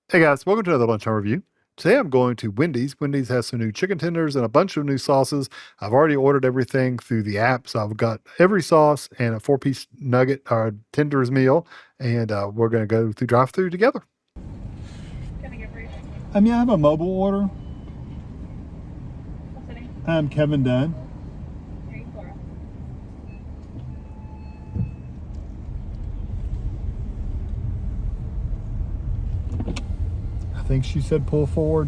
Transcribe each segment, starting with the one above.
Hey guys, welcome to another lunchtime review. Today I'm going to Wendy's. Wendy's has some new chicken tenders and a bunch of new sauces. I've already ordered everything through the app, so I've got every sauce and a four-piece nugget or tenders meal, and we're going to go through drive-thru together. Can I get for you? Yeah, I have a mobile order. What's the name? I'm Kevin Dunn. Here, Laura. I think she said pull forward.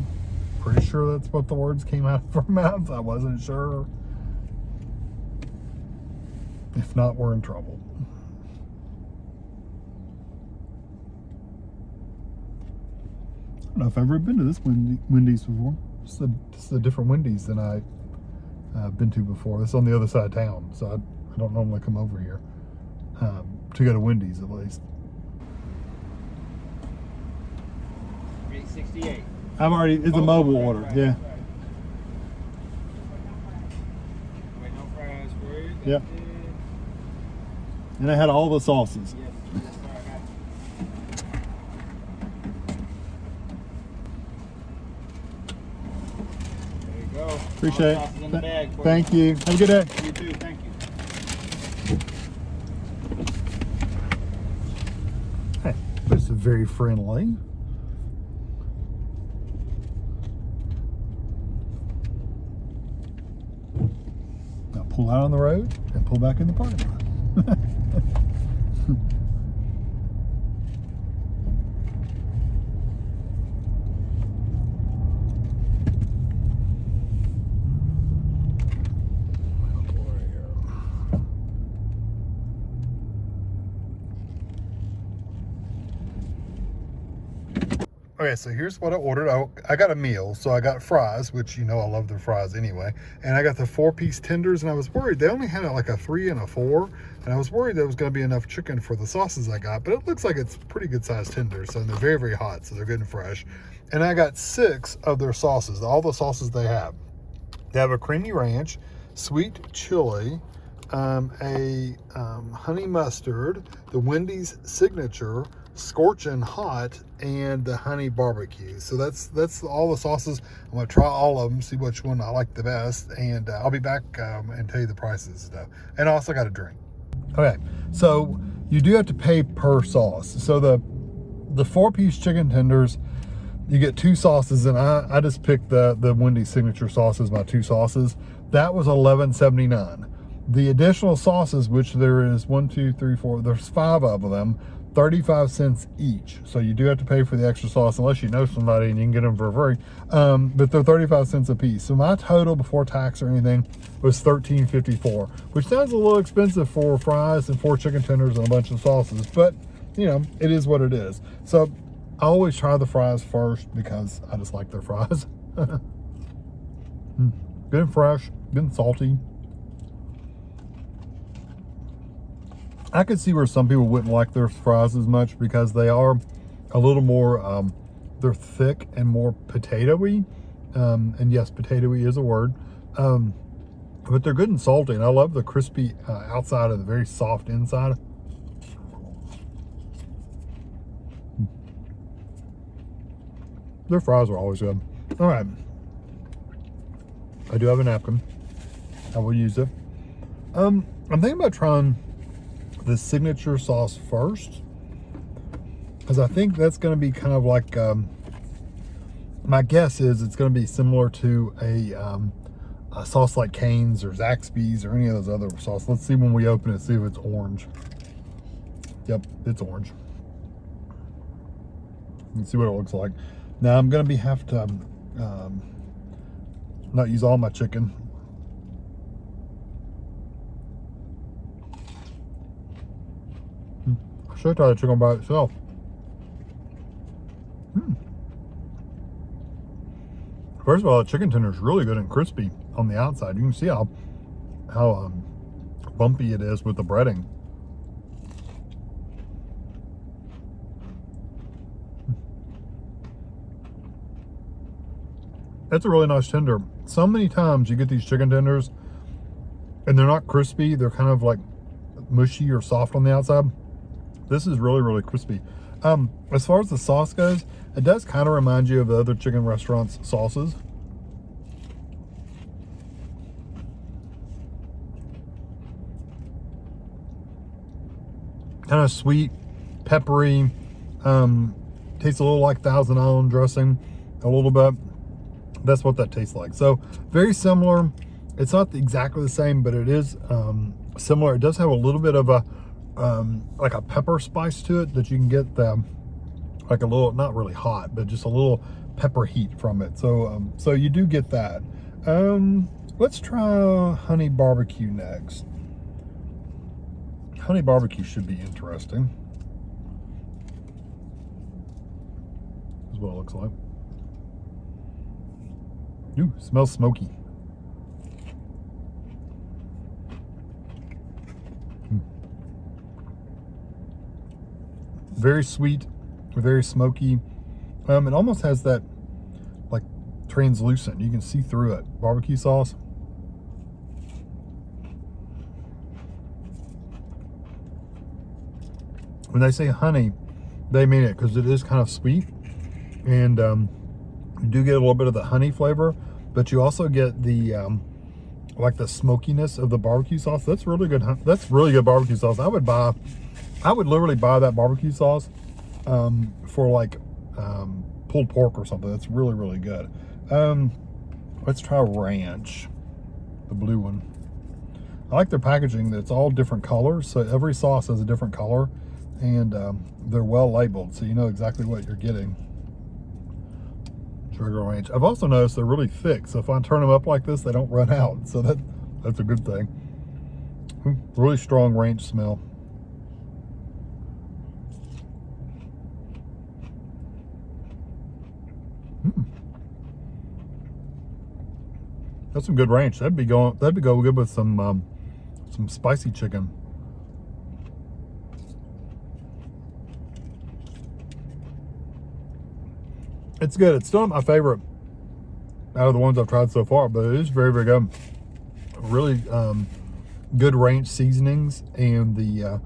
Pretty sure that's what the words came out of her mouth. I wasn't sure. If not, we're in trouble. I don't know if I've ever been to this Wendy's before. This is a different Wendy's than I've been to before. It's on the other side of town, so I don't normally come over here to go to Wendy's at least. 368. It's a mobile order, right, yeah. right. Wait, no fries for you. Yep. And I had all the sauces. Yes, yes, sir, I got you. There you go. Appreciate All the sauces in the bag for Thank you. Have a good day. You too, thank you. Hey, this is very friendly. Now pull out on the road and pull back in the parking lot. Okay, so here's what I ordered. I got a meal, so I got fries, which you know I love their fries anyway, and I got the four-piece tenders, and I was worried. They only had like a 3 and a 4, and I was worried there was going to be enough chicken for the sauces I got, but it looks like it's pretty good-sized tenders, so they're very, very hot, so they're good and fresh. And I got 6 of their sauces, all the sauces they have. They have a creamy ranch, sweet chili, honey mustard, the Wendy's signature, Scorchin Hot, and the honey barbecue. So that's all the sauces. I'm gonna try all of them, see which one I like the best, and I'll be back and tell you the prices and stuff. And I also got a drink. Okay, so you do have to pay per sauce. So the 4-piece chicken tenders, you get 2 sauces, and I just picked the Wendy's signature sauce as my 2 sauces. That was $11.79. The additional sauces, which there is 1, 2, 3, 4, there's 5 of them, 35 cents each. So you do have to pay for the extra sauce unless you know somebody and you can get them for free. But they're 35 cents a piece. So my total before tax or anything was $13.54, which sounds a little expensive for fries and 4 chicken tenders and a bunch of sauces, but you know, it is what it is. So I always try the fries first because I just like their fries. Good and fresh, good and salty. I could see where some people wouldn't like their fries as much because they are a little more, they're thick and more potato-y. And yes, potato-y is a word. But they're good and salty, and I love the crispy outside and the very soft inside. Their fries are always good. All right. I do have a napkin. I will use it. I'm thinking about trying the signature sauce first, because I think that's going to be kind of like, my guess is it's going to be similar to a sauce like Cane's or Zaxby's or any of those other sauces. Let's see when we open it, see if it's orange. Yep, it's orange. Let's see what it looks like. Now I'm going to have to not use all my chicken. I should try the chicken by itself. First of all, the chicken tender is really good and crispy on the outside. You can see how bumpy it is with the breading. That's a really nice tender. So many times you get these chicken tenders and they're not crispy. They're kind of like mushy or soft on the outside. This is really, really crispy. As far as the sauce goes, it does kind of remind you of the other chicken restaurants' sauces. Kind of sweet, peppery, tastes a little like Thousand Island dressing, a little bit. That's what that tastes like. So very similar. It's not exactly the same, but it is similar. It does have a little bit of a like a pepper spice to it that you can get like a little, not really hot, but just a little pepper heat from it. So so you do get that. Let's try honey barbecue next. Honey barbecue should be interesting. This is what it looks like. Ooh, smells smoky. Very sweet, very smoky. It almost has that like translucent. You can see through it. Barbecue sauce. When they say honey, they mean it, because it is kind of sweet, and you do get a little bit of the honey flavor, but you also get the like the smokiness of the barbecue sauce. That's really good. That's really good barbecue sauce. I would literally buy that barbecue sauce for like pulled pork or something. That's really, really good. Let's try ranch, the blue one. I like their packaging. It's all different colors, so every sauce has a different color, and they're well labeled, so you know exactly what you're getting. Sugar ranch. I've also noticed they're really thick, so if I turn them up like this, they don't run out. So that's a good thing. Really strong ranch smell. That's some good ranch. That'd be go good with some spicy chicken. It's good. It's still not my favorite out of the ones I've tried so far, but it is very, very good. Really good ranch seasonings, and the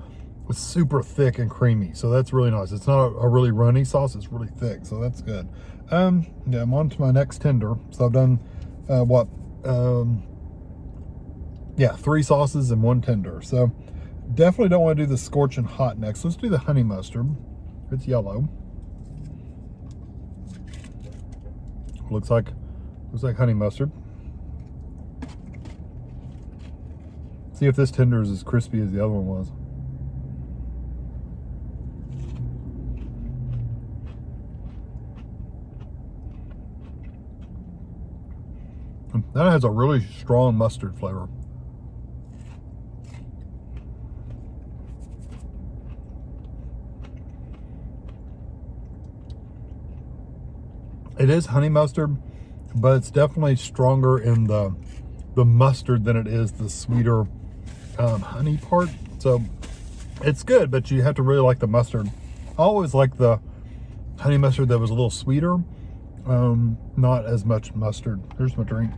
it's super thick and creamy, so that's really nice. It's not a really runny sauce. It's really thick, so that's good. Yeah, I'm on to my next tender. So I've done yeah, 3 sauces and 1 tender. So definitely don't want to do the Scorchin Hot next. Let's do the honey mustard. It's yellow. Looks like honey mustard. See if this tender is as crispy as the other one was. That has a really strong mustard flavor. It is honey mustard, but it's definitely stronger in the mustard than it is the sweeter honey part. So it's good, but you have to really like the mustard. I always like the honey mustard that was a little sweeter, not as much mustard. Here's my drink.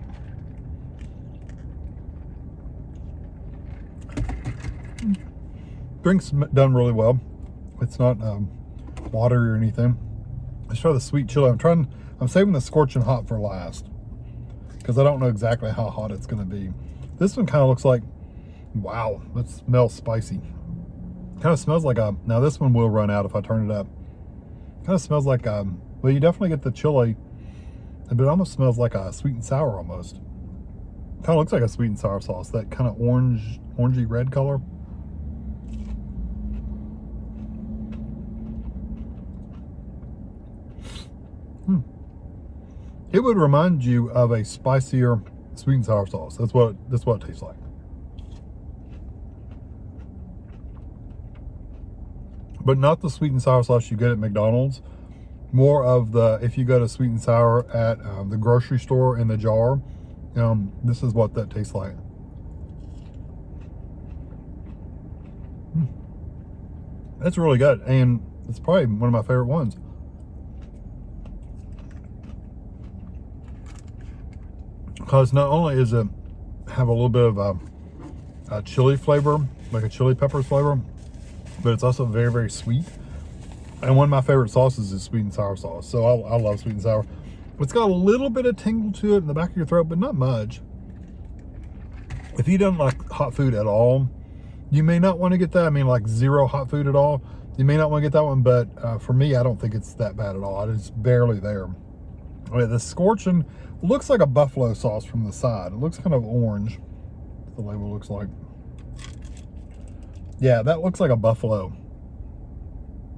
Drink's done really well. It's not watery or anything. Let's try the sweet chili. I'm saving the Scorchin Hot for last, because I don't know exactly how hot it's going to be. This one kind of looks like, wow, that smells spicy. Kind of smells like now this one will run out if I turn it up. Kind of smells like, well, you definitely get the chili, but it almost smells like a sweet and sour almost. Kind of looks like a sweet and sour sauce, that kind of orangey red color. It would remind you of a spicier sweet and sour sauce. That's what it tastes like. But not the sweet and sour sauce you get at McDonald's. More of the, if you go to sweet and sour at the grocery store in the jar, this is what that tastes like. That's really good, and it's probably one of my favorite ones. Because not only is it have a little bit of a chili flavor, like a chili peppers flavor, but it's also very, very sweet. And one of my favorite sauces is sweet and sour sauce. So I love sweet and sour. It's got a little bit of tingle to it in the back of your throat, but not much. If you don't like hot food at all, you may not want to get that. I mean, like zero hot food at all, you may not want to get that one. But for me, I don't think it's that bad at all. It's barely there. Okay, the Scorchin looks like a buffalo sauce from the side. It looks kind of orange. The label looks like. Yeah, that looks like a buffalo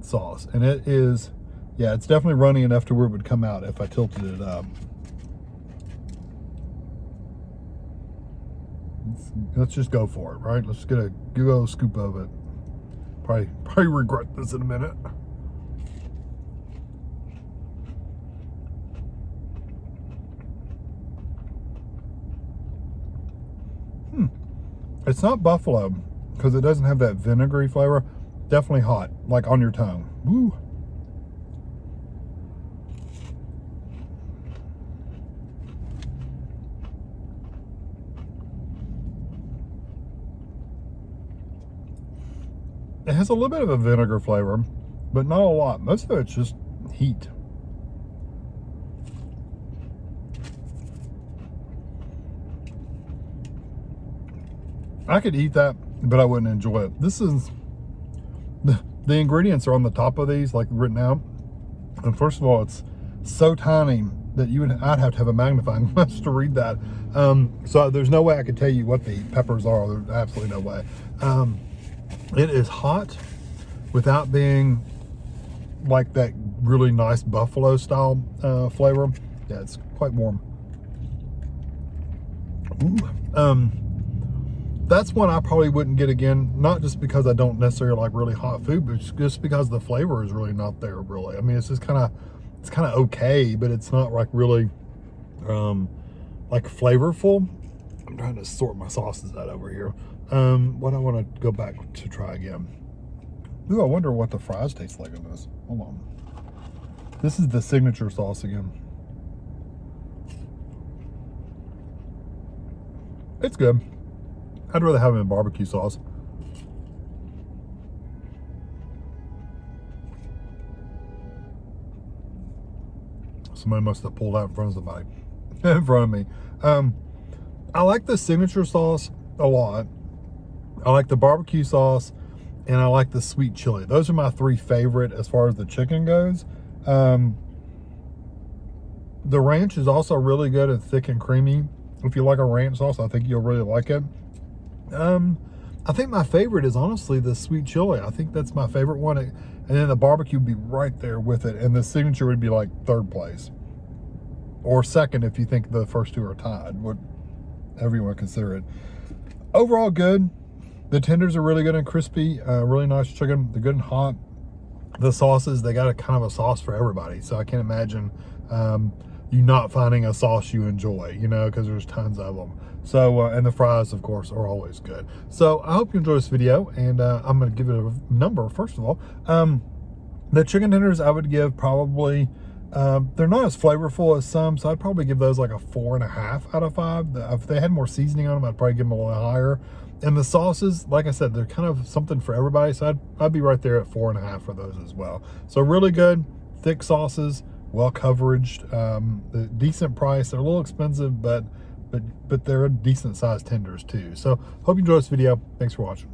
sauce. And it is, yeah, it's definitely runny enough to where it would come out if I tilted it up. Let's just go for it, right? Let's get a good old scoop of it. Probably regret this in a minute. It's not buffalo because it doesn't have that vinegary flavor. Definitely hot, like on your tongue. Woo. It has a little bit of a vinegar flavor, but not a lot. Most of it's just heat. I could eat that, but I wouldn't enjoy it. This is, the ingredients are on the top of these, like written out. And first of all, it's so tiny that I'd have to have a magnifying glass to read that. So there's no way I could tell you what the peppers are. There's absolutely no way. It is hot without being like that really nice buffalo style flavor. Yeah, it's quite warm. Ooh. That's one I probably wouldn't get again, not just because I don't necessarily like really hot food, but just because the flavor is really not there, really. I mean, it's just kind of okay, but it's not like really like flavorful. I'm trying to sort my sauces out over here. What I want to go back to try again. Ooh, I wonder what the fries taste like in this. Hold on. This is the signature sauce again. It's good. I'd rather have it in barbecue sauce. Somebody must have pulled out in front of somebody. In front of me. I like the signature sauce a lot. I like the barbecue sauce, and I like the sweet chili. Those are my three favorite as far as the chicken goes. The ranch is also really good and thick and creamy. If you like a ranch sauce, I think you'll really like it. I think my favorite is honestly the sweet chili. I think that's my favorite one. And then the barbecue would be right there with it. And the signature would be like third place. Or second if you think the first two are tied. Whatever you want to consider it. Overall good. The tenders are really good and crispy. Really nice chicken. They're good and hot. The sauces, they got a kind of a sauce for everybody. So I can't imagine you not finding a sauce you enjoy, you know, because there's tons of them. So, and the fries, of course, are always good. So I hope you enjoy this video, and I'm going to give it a number, first of all. The chicken tenders, I would give probably, they're not as flavorful as some, so I'd probably give those like a 4.5 out of 5. If they had more seasoning on them, I'd probably give them a little higher. And the sauces, like I said, they're kind of something for everybody, so I'd be right there at 4.5 for those as well. So really good, thick sauces, well coveraged, decent price. They're a little expensive, but they're decent sized tenders too. So hope you enjoyed this video. Thanks for watching.